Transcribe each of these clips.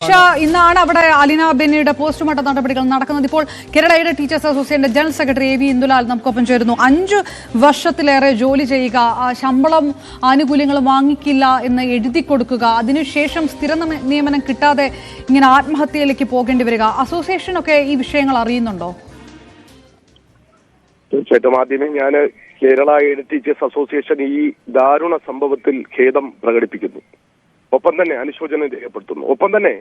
ഇന്നാണ് അവിടെ അലീന ബെന്നിയുടെ പോസ്റ്റ്മോർട്ടം നടപടികൾ നടക്കുന്നത്. ഇപ്പോൾ കേരള എയ്ഡഡ് ടീച്ചേഴ്സ് അസോസിയേഷന്റെ general secretary A V Indulal നമുക്കൊപ്പം ചേരുന്നു. 5 വർഷത്തിലേറെ ജോലി ചെയ്യുക, ശമ്പളം ആനുകൂല്യങ്ങൾ വാങ്ങിക്കില്ല എന്ന് എഴുതി കൊടുക്കുക, അതിനുശേഷം സ്ഥിര നിയമനം കിട്ടാതെ ഇങ്ങനെ ആത്മഹത്യയിലേക്ക് പോകേണ്ടി വരിക. അസോസിയേഷനൊക്കെ ഈ വിഷയങ്ങൾ അറിയുന്നുണ്ടോ? തീർച്ചയായിട്ടും ആദ്യമേ ഞാൻ കേരള എയ്ഡഡ് ടീച്ചേഴ്സ് അസോസിയേഷൻ ഈ ദാരുണ സംഭവത്തിൽ ഖേദം പ്രകടിപ്പിക്കുന്നു. ഒപ്പം തന്നെ അനുശോചനം രേഖപ്പെടുത്തുന്നു. ഒപ്പം തന്നെ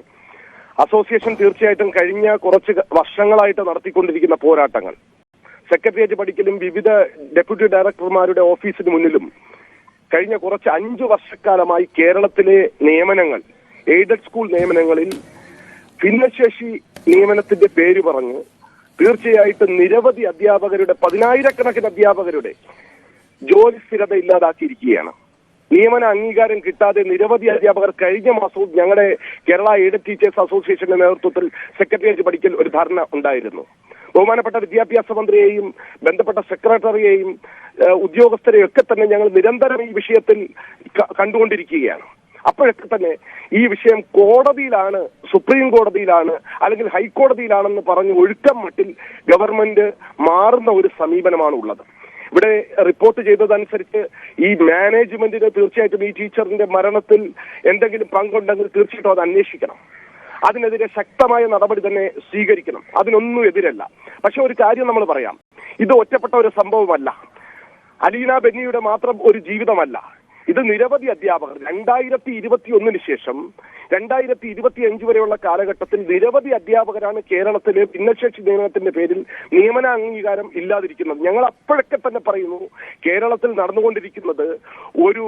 അസോസിയേഷൻ തീർച്ചയായിട്ടും കഴിഞ്ഞ കുറച്ച് വർഷങ്ങളായിട്ട് നടത്തിക്കൊണ്ടിരിക്കുന്ന പോരാട്ടങ്ങൾ, സെക്രട്ടേറിയറ്റ് പടിക്കലും വിവിധ ഡെപ്യൂട്ടി ഡയറക്ടർമാരുടെ ഓഫീസിന് മുന്നിലും കഴിഞ്ഞ കുറച്ച് 5 വർഷക്കാലമായി കേരളത്തിലെ നിയമനങ്ങൾ, എയ്ഡഡ് സ്കൂൾ നിയമനങ്ങളിൽ ഭിന്നശേഷി നിയമനത്തിന്റെ പേര് പറഞ്ഞ് തീർച്ചയായിട്ടും നിരവധി അധ്യാപകരുടെ, 10,000-കണക്കിന് അധ്യാപകരുടെ ജോലി സ്ഥിരത ഇല്ലാതാക്കിയിരിക്കുകയാണ്. നിയമന അംഗീകാരം കിട്ടാതെ നിരവധി അധ്യാപകർ കഴിഞ്ഞ മാസവും ഞങ്ങളുടെ കേരള എയ്ഡഡ് ടീച്ചേഴ്സ് അസോസിയേഷന്റെ നേതൃത്വത്തിൽ സെക്രട്ടേറിയറ്റ് പടിക്കൽ ഒരു ധർണ ഉണ്ടായിരുന്നു. ബഹുമാനപ്പെട്ട വിദ്യാഭ്യാസ മന്ത്രിയെയും ബന്ധപ്പെട്ട സെക്രട്ടറിയെയും ഉദ്യോഗസ്ഥരെയും ഒക്കെ തന്നെ ഞങ്ങൾ നിരന്തരം ഈ വിഷയത്തിൽ കണ്ടുകൊണ്ടിരിക്കുകയാണ്. അപ്പോഴൊക്കെ തന്നെ ഈ വിഷയം കോടതിയിലാണ്, സുപ്രീം കോടതിയിലാണ്, അല്ലെങ്കിൽ ഹൈക്കോടതിയിലാണെന്ന് പറഞ്ഞ് ഒഴുക്കം മട്ടിൽ ഗവൺമെന്റ് മാറുന്ന ഒരു സമീപനമാണ് ഉള്ളത്. ഇവിടെ റിപ്പോർട്ട് ചെയ്തതനുസരിച്ച് ഈ മാനേജ്മെന്റിന് തീർച്ചയായിട്ടും ഈ ടീച്ചറിന്റെ മരണത്തിൽ എന്തെങ്കിലും പങ്കുണ്ടെങ്കിൽ തീർച്ചയായിട്ടും അത് അന്വേഷിക്കണം. അതിനെതിരെ ശക്തമായ നടപടി തന്നെ സ്വീകരിക്കണം. അതിനൊന്നും എതിരല്ല. പക്ഷെ ഒരു കാര്യം നമ്മൾ പറയാം, ഇത് ഒറ്റപ്പെട്ട ഒരു സംഭവമല്ല, അലീന ബെന്നിയുടെ മാത്രം ഒരു ജീവിതമല്ല. ഇത് നിരവധി അധ്യാപകർ 2021 ശേഷം 2025 വരെയുള്ള കാലഘട്ടത്തിൽ നിരവധി അധ്യാപകരാണ് കേരളത്തിലെ ഭിന്നശേഷി നിയമനത്തിന്റെ പേരിൽ നിയമന അംഗീകാരം ഇല്ലാതിരിക്കുന്നത്. ഞങ്ങൾ അപ്പോഴൊക്കെ തന്നെ പറയുന്നു, കേരളത്തിൽ നടന്നുകൊണ്ടിരിക്കുന്നത് ഒരു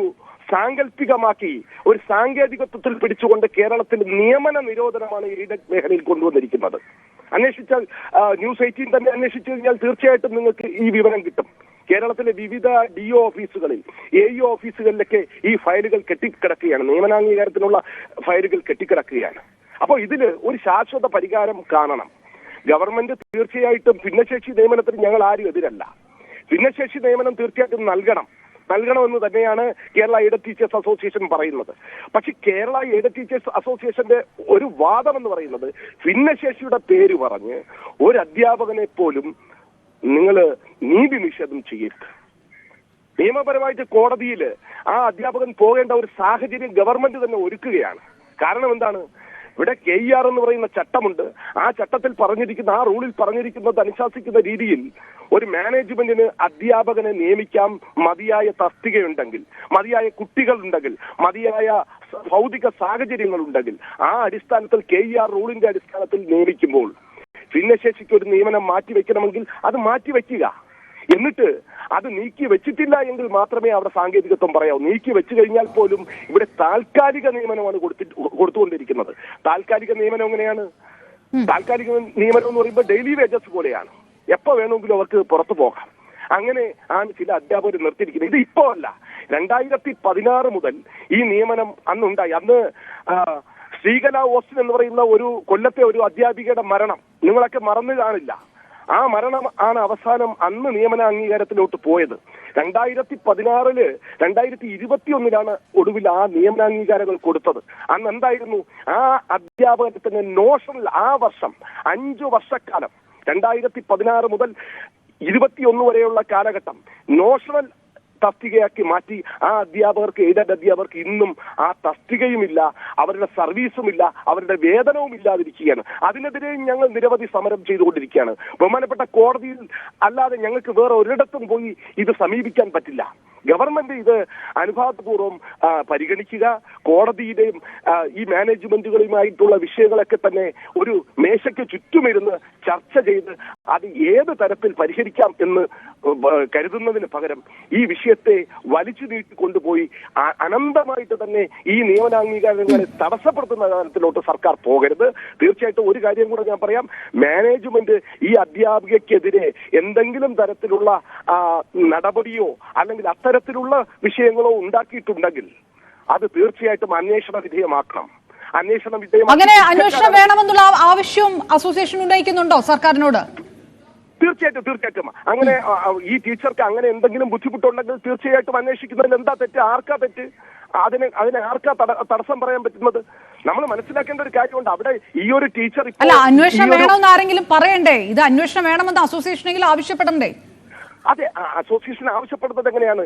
സാങ്കല്പികമാക്കി, ഒരു സാങ്കേതികത്വത്തിൽ പിടിച്ചുകൊണ്ട് കേരളത്തിൽ നിയമന നിരോധനമാണ് എയ്ഡഡ് മേഖലയിൽ കൊണ്ടുവന്നിരിക്കുന്നത്. അന്വേഷിച്ചാൽ ന്യൂസ് 18 തന്നെ അന്വേഷിച്ചു കഴിഞ്ഞാൽ തീർച്ചയായിട്ടും നിങ്ങൾക്ക് ഈ വിവരം കിട്ടും. കേരളത്തിലെ വിവിധ DO ഓഫീസുകളിൽ, AE ഓഫീസുകളിലൊക്കെ ഈ ഫയലുകൾ കെട്ടിക്കിടക്കുകയാണ്, നിയമനാംഗീകാരത്തിനുള്ള ഫയലുകൾ കെട്ടിക്കിടക്കുകയാണ്. അപ്പോൾ ഇതിൽ ഒരു ശാശ്വത പരിഹാരം കാണണം. ഗവൺമെന്റ് തീർച്ചയായിട്ടും ഭിന്നശേഷി നിയമനത്തിന് ഞങ്ങൾ ആരും എതിരല്ല. ഭിന്നശേഷി നിയമനം തീർച്ചയായിട്ടും നൽകണമെന്ന് തന്നെയാണ് കേരള എയ്ഡഡ് ടീച്ചേഴ്സ് അസോസിയേഷൻ പറയുന്നത്. പക്ഷെ കേരള എയ്ഡഡ് ടീച്ചേഴ്സ് അസോസിയേഷന്റെ ഒരു വാദം എന്ന് പറയുന്നത്, ഭിന്നശേഷിയുടെ പേര് പറഞ്ഞ് ഒരു അധ്യാപകനെ പോലും നിങ്ങൾ നീതി നിഷേധം ചെയ്യരുത്. നിയമപരമായിട്ട് കോടതിയിൽ ആ അധ്യാപകൻ പോകേണ്ട ഒരു സാഹചര്യം ഗവൺമെന്റ് തന്നെ ഒരുക്കുകയാണ്. കാരണം എന്താണ്? ഇവിടെ KER എന്ന് പറയുന്ന ചട്ടമുണ്ട്. ആ ചട്ടത്തിൽ പറഞ്ഞിരിക്കുന്ന, ആ റൂളിൽ പറഞ്ഞിരിക്കുന്നത് അനുശാസിക്കുന്ന രീതിയിൽ ഒരു മാനേജ്മെന്റിന് അധ്യാപകനെ നിയമിക്കാം, മതിയായ തസ്തികയുണ്ടെങ്കിൽ, മതിയായ കുട്ടികളുണ്ടെങ്കിൽ, മതിയായ ഭൗതിക സാഹചര്യങ്ങളുണ്ടെങ്കിൽ. ആ അടിസ്ഥാനത്തിൽ KER റൂളിന്റെ അടിസ്ഥാനത്തിൽ നിയമിക്കുമ്പോൾ ഭിന്നശേഷിക്ക് ഒരു നിയമനം മാറ്റിവെക്കണമെങ്കിൽ അത് മാറ്റിവെക്കുക. എന്നിട്ട് അത് നീക്കി വെച്ചിട്ടില്ല എങ്കിൽ മാത്രമേ അവിടെ സാങ്കേതികത്വം പറയാവൂ. നീക്കി വെച്ചു കഴിഞ്ഞാൽ പോലും ഇവിടെ താൽക്കാലിക നിയമനമാണ് കൊടുത്തുകൊണ്ടിരിക്കുന്നത്. താൽക്കാലിക നിയമനം എങ്ങനെയാണ്? താൽക്കാലിക നിയമനം എന്ന് പറയുമ്പോൾ ഡെയിലി വേജസ് പോലെയാണ്. എപ്പോ വേണമെങ്കിലും അവർക്ക് പുറത്തു പോകാം. അങ്ങനെ ആണ് ചില അധ്യാപകർ നിർത്തിയിരിക്കുന്നത്. ഇത് ഇപ്പോ അല്ല, 2016 മുതൽ ഈ നിയമനം അന്നുണ്ടായി. അന്ന് ശ്രീകല ഓസ്റ്റിൻ എന്ന് പറയുന്ന ഒരു കൊല്ലത്തെ ഒരു അധ്യാപികയുടെ മരണം നിങ്ങളൊക്കെ മറന്നു കാണില്ല. ആ മരണം ആണ് അവസാനം അന്ന് നിയമന അംഗീകാരത്തിലോട്ട് പോയത്. 2016 2021 ഒടുവിൽ ആ നിയമനാംഗീകാരങ്ങൾ കൊടുത്തത്. അന്ന് എന്തായിരുന്നു? ആ അധ്യാപകത്തിന് നോഷണൽ ആ വർഷം 5 വർഷക്കാലം 2016 മുതൽ 21 വരെയുള്ള കാലഘട്ടം നോഷണൽ തസ്തികയാക്കി മാറ്റി. ആ അധ്യാപകർക്ക്, എയ്ഡഡ് അധ്യാപകർക്ക് ഇന്നും ആ തസ്തികയുമില്ല, അവരുടെ സർവീസുമില്ല, അവരുടെ വേതനവും ഇല്ലാതിരിക്കുകയാണ്. അതിനെതിരെ ഞങ്ങൾ നിരവധി സമരം ചെയ്തുകൊണ്ടിരിക്കുകയാണ്. ബഹുമാനപ്പെട്ട കോടതിയിൽ അല്ലാതെ ഞങ്ങൾക്ക് വേറെ ഒരിടത്തും പോയി ഇത് സമീപിക്കാൻ പറ്റില്ല. ഗവൺമെന്റ് ഇത് അനുഭാവപൂർവ്വം പരിഗണിക്കുക. കോടതിയിലെയും ഈ മാനേജ്മെന്റുകളുമായിട്ടുള്ള വിഷയങ്ങളൊക്കെ തന്നെ ഒരു മേശയ്ക്ക് ചുറ്റുമിരുന്ന് ചർച്ച ചെയ്ത് അത് ഏത് തരത്തിൽ പരിഹരിക്കാം എന്ന് കരുതുന്നതിന് പകരം ഈ വിഷയത്തെ വലിച്ചു നീട്ടിക്കൊണ്ടുപോയി അനന്തമായിട്ട് തന്നെ ഈ നിയമനാംഗീകാരങ്ങളെ തടസ്സപ്പെടുത്തുന്ന തരത്തിലോട്ട് സർക്കാർ പോകരുത്. തീർച്ചയായിട്ടും ഒരു കാര്യം കൂടെ ഞാൻ പറയാം, മാനേജ്മെന്റ് ഈ അധ്യാപികയ്ക്കെതിരെ എന്തെങ്കിലും തരത്തിലുള്ള നടപടിയോ അല്ലെങ്കിൽ അത്തരത്തിലുള്ള വിഷയങ്ങളോ ഉണ്ടാക്കിയിട്ടുണ്ടെങ്കിൽ അത് തീർച്ചയായിട്ടും അന്വേഷണ വിധേയമാക്കണം. അങ്ങനെ അന്വേഷണം വേണമെന്നുള്ള ആവശ്യം അസോസിയേഷൻ ഉന്നയിക്കുന്നുണ്ടോ സർക്കാരിനോട്? തീർച്ചയായിട്ടും അങ്ങനെ ഈ ടീച്ചർക്ക് അങ്ങനെ എന്തെങ്കിലും ബുദ്ധിമുട്ടുണ്ടെങ്കിൽ തീർച്ചയായിട്ടും അന്വേഷിക്കുന്നതിൽ എന്താ തെറ്റ്? ആർക്കാ തെറ്റ്? അതിനെ ആർക്കാ തടസ്സം പറയാൻ പറ്റുന്നത്? നമ്മൾ മനസ്സിലാക്കേണ്ട ഒരു കാര്യമുണ്ട്. അവിടെ ഈ ഒരു ടീച്ചർ അല്ല, അന്വേഷണം വേണമെന്ന് ആരെങ്കിലും പറയണ്ടേ? ഇത് അന്വേഷണം വേണമെന്ന് അസോസിയേഷനെങ്കിലും ആവശ്യപ്പെടണ്ടേ? അതെ, അസോസിയേഷൻ ആവശ്യപ്പെടുന്നത് എങ്ങനെയാണ്?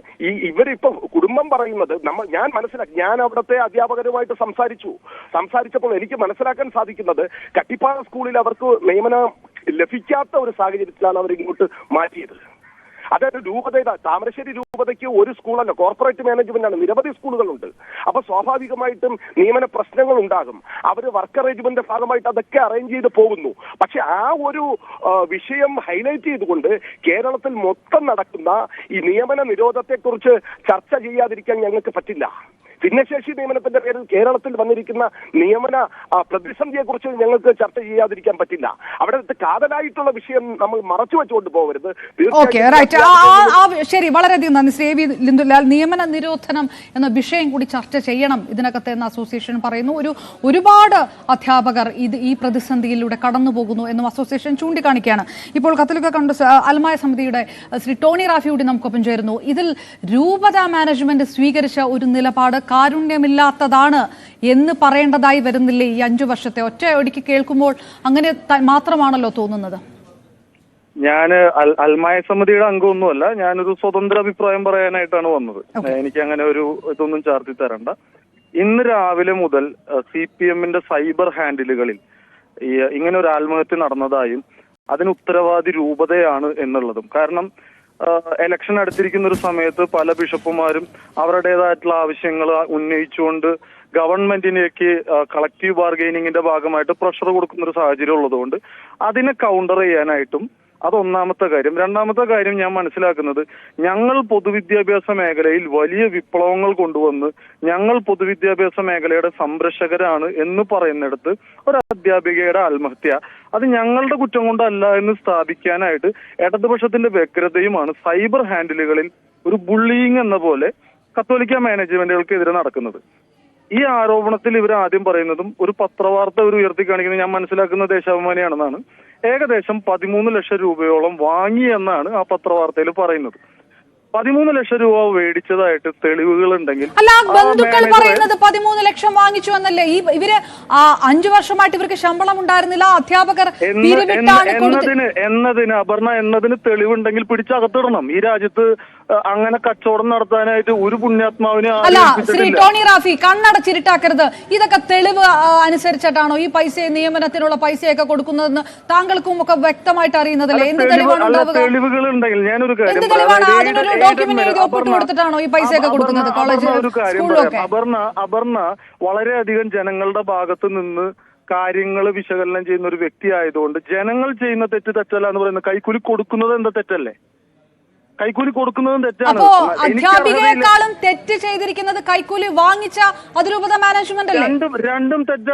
ഇവരിപ്പോ കുടുംബം പറയുന്നത് ഞാൻ മനസ്സിലാക്കി. ഞാൻ അവിടുത്തെ അധ്യാപകരുമായിട്ട് സംസാരിച്ചപ്പോൾ എനിക്ക് മനസ്സിലാക്കാൻ സാധിക്കുന്നത് കട്ടിപ്പാറ സ്കൂളിൽ അവർക്ക് നിയമനം ലഭിക്കാത്ത ഒരു സാഹചര്യത്തിലാണ് അവർ ഇങ്ങോട്ട് മാറ്റിയത്. അതായത് രൂപതയുടെ താമരശ്ശേരി രൂപതയ്ക്ക് ഒരു സ്കൂളല്ല, കോർപ്പറേറ്റ് മാനേജ്മെന്റ് ആണ്, നിരവധി സ്കൂളുകളുണ്ട്. അപ്പൊ സ്വാഭാവികമായിട്ടും നിയമന പ്രശ്നങ്ങൾ ഉണ്ടാകും. അവർ വർക്ക് അറേഞ്ച്മെന്റിന്റെ ഭാഗമായിട്ട് അതൊക്കെ അറേഞ്ച് ചെയ്ത് പോകുന്നു. പക്ഷെ ആ ഒരു വിഷയം ഹൈലൈറ്റ് ചെയ്തുകൊണ്ട് കേരളത്തിൽ മൊത്തം നടക്കുന്ന ഈ നിയമന നിരോധത്തെക്കുറിച്ച് ചർച്ച ചെയ്യാതിരിക്കാൻ ഞങ്ങൾക്ക് പറ്റില്ല. ഭിന്നശേഷി നിയമനത്തിന്റെ പേരിൽ കേരളത്തിൽ വന്നിരിക്കുന്ന നിയമന പ്രതിസന്ധിയെക്കുറിച്ച് ഞങ്ങൾക്ക് ചർച്ച ചെയ്യാതിരിക്കാൻ പറ്റില്ല. അവിടെ കാതലായിട്ടുള്ള വിഷയം നമ്മൾ മറച്ചു വെച്ചുകൊണ്ട് പോകരുത്. ശരി, വളരെയധികം നന്ദി ശ്രീ എ വി ലിന്ദുലാൽ. നിയമന നിരോധനം എന്ന വിഷയം കൂടി ചർച്ച ചെയ്യണം ഇതിനകത്ത് എന്ന് അസോസിയേഷൻ പറയുന്നു. ഒരുപാട് അധ്യാപകർ ഈ പ്രതിസന്ധിയിലൂടെ കടന്നു പോകുന്നു എന്നും അസോസിയേഷൻ ചൂണ്ടിക്കാണിക്കുകയാണ്. ഇപ്പോൾ കത്തലിക്ക കണ്ട് അൽമായ സമിതിയുടെ ശ്രീ ടോണി റാഫി കൂടി നമുക്കൊപ്പം ചേരുന്നു. ഇതിൽ രൂപത മാനേജ്മെന്റ് സ്വീകരിച്ച ഒരു നിലപാട് കാരുണ്യമില്ലാത്തതാണ് എന്ന് പറയേണ്ടതായി വരുന്നില്ലേ? ഈ 5 വർഷത്തെ ഒറ്റയടിക്ക് കേൾക്കുമ്പോൾ അങ്ങനെ മാത്രമാണല്ലോ തോന്നുന്നത്. ഞാൻ അൽമായ സമിതിയുടെ അംഗമൊന്നുമല്ല. ഞാനൊരു സ്വതന്ത്ര അഭിപ്രായം പറയാനായിട്ടാണ് വന്നത്. എനിക്ക് അങ്ങനെ ഒരു ഇതൊന്നും ചാർത്തി തരണ്ട. ഇന്ന് രാവിലെ മുതൽ CPM-ന്റെ സൈബർ ഹാൻഡിലുകളിൽ ഇങ്ങനെ ഒരു ആത്മഹത്യ നടന്നതായും അതിന് ഉത്തരവാദി രൂപതയാണ് എന്നുള്ളതും. കാരണം ഇലക്ഷൻ അടുത്തിരിക്കുന്ന ഒരു സമയത്ത് പല ബിഷപ്പുമാരും അവരുടേതായിട്ടുള്ള ആവശ്യങ്ങൾ ഉന്നയിച്ചുകൊണ്ട് ഗവൺമെന്റിലേക്ക് കളക്റ്റീവ് ബാർഗൈനിങ്ങിന്റെ ഭാഗമായിട്ട് പ്രഷർ കൊടുക്കുന്ന ഒരു സാഹചര്യം ഉള്ളതുകൊണ്ട് അതിനെ കൗണ്ടർ ചെയ്യാനായിട്ടും അതൊന്നാമത്തെ കാര്യം. രണ്ടാമത്തെ കാര്യം ഞാൻ മനസ്സിലാക്കുന്നത്, ഞങ്ങൾ പൊതുവിദ്യാഭ്യാസ മേഖലയിൽ വലിയ വിപ്ലവങ്ങൾ കൊണ്ടുവന്ന് ഞങ്ങൾ പൊതുവിദ്യാഭ്യാസ മേഖലയുടെ സംരക്ഷകരാണ് എന്ന് പറയുന്നിടത്ത് ഒരു അധ്യാപികയുടെ ആത്മഹത്യ അത് ഞങ്ങളുടെ കുറ്റം കൊണ്ടല്ല എന്ന് സ്ഥാപിക്കാനായിട്ട് ഇടതുപക്ഷത്തിന്റെ വ്യഗ്രതയുമാണ് സൈബർ ഹാൻഡിലുകളിൽ ഒരു ബുള്ളിയിങ് എന്ന പോലെ കത്തോലിക്ക മാനേജ്മെന്റുകൾക്കെതിരെ നടക്കുന്നത്. ഈ ആരോപണത്തിൽ ഇവർ ആദ്യം പറയുന്നതും ഒരു പത്രവാർത്ത ഒരു ഉയർത്തി കാണിക്കുന്നത് ഞാൻ മനസ്സിലാക്കുന്ന ദേശാഭിമാനിയാണെന്നാണ്. ഏകദേശം 13 ലക്ഷം രൂപയോളം വാങ്ങി എന്നാണ് ആ പത്രവാർത്തയിൽ പറയുന്നത്. 13 ലക്ഷം രൂപ മേടിച്ചതായിട്ട് തെളിവുകൾ ഉണ്ടെങ്കിൽ അല്ല, ബന്ധുക്കൾ പറയുന്നത് 13 ലക്ഷം വാങ്ങിച്ചു എന്നല്ലേ? ഇവര് 5 വർഷമായിട്ട് ഇവർക്ക് ശമ്പളം ഉണ്ടായിരുന്നില്ല, അധ്യാപകർ എന്നതിന് അപർണ എന്നതിന് തെളിവുണ്ടെങ്കിൽ പിടിച്ചകത്തിടണം. ഈ രാജ്യത്ത് അങ്ങനെ കച്ചവടം നടത്താനായിട്ട് ഒരു പുണ്യാത്മാവിനെ അല്ല. ശ്രീ ടോണി റാഫി, കണ്ണടച്ചിരുട്ടാക്കരുത്. ഇതൊക്കെ തെളിവ് അനുസരിച്ചിട്ടാണോ ഈ പൈസ നിയമനത്തിനുള്ള പൈസയൊക്കെ കൊടുക്കുന്നതെന്ന് താങ്കൾക്കും ഒക്കെ വ്യക്തമായിട്ട് അറിയുന്നതല്ലേ? എന്ത് തെളിവാണ്? തെളിവുകൾ ഉണ്ടെങ്കിൽ ഞാനൊരു കാര്യം കൊടുത്തിട്ടാണോ ഈ പൈസയൊക്കെ കൊടുക്കുന്നത്? ഒരു കാര്യം പറയാം. അപർണ വളരെയധികം ജനങ്ങളുടെ ഭാഗത്ത് നിന്ന് കാര്യങ്ങൾ വിശകലനം ചെയ്യുന്ന ഒരു വ്യക്തി ആയതുകൊണ്ട് ജനങ്ങൾ ചെയ്യുന്ന തെറ്റല്ല എന്ന് പറയുന്നത് കൈക്കൂലി കൊടുക്കുന്നത് എന്താ തെറ്റല്ലേ? കൈക്കൂലി കൊടുക്കുന്നതും തെറ്റാണ്. അപ്പോ അധ്യാപികയെക്കാളും തെറ്റ് ചെയ്തിരിക്കുന്നത് കൈക്കൂലി വാങ്ങിച്ച അതിരൂപത മാനേജ്മെന്റ് അല്ലേ? രണ്ടും തെറ്റാണ്.